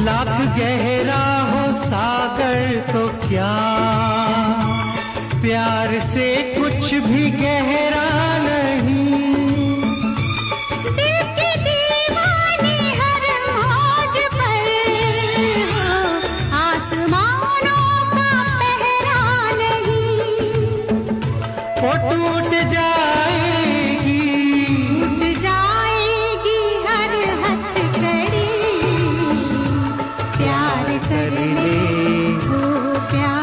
लाख गहरा हो सागर तो क्या, प्यार से कुछ भी गहरा नहीं। दिल के दीवाने हर मौज पर हो, आसमानों का पहरा नहीं। वो टूट जाएगी, टूट जाएगी हर हथकड़ी, प्यार कर ले, हो प्यार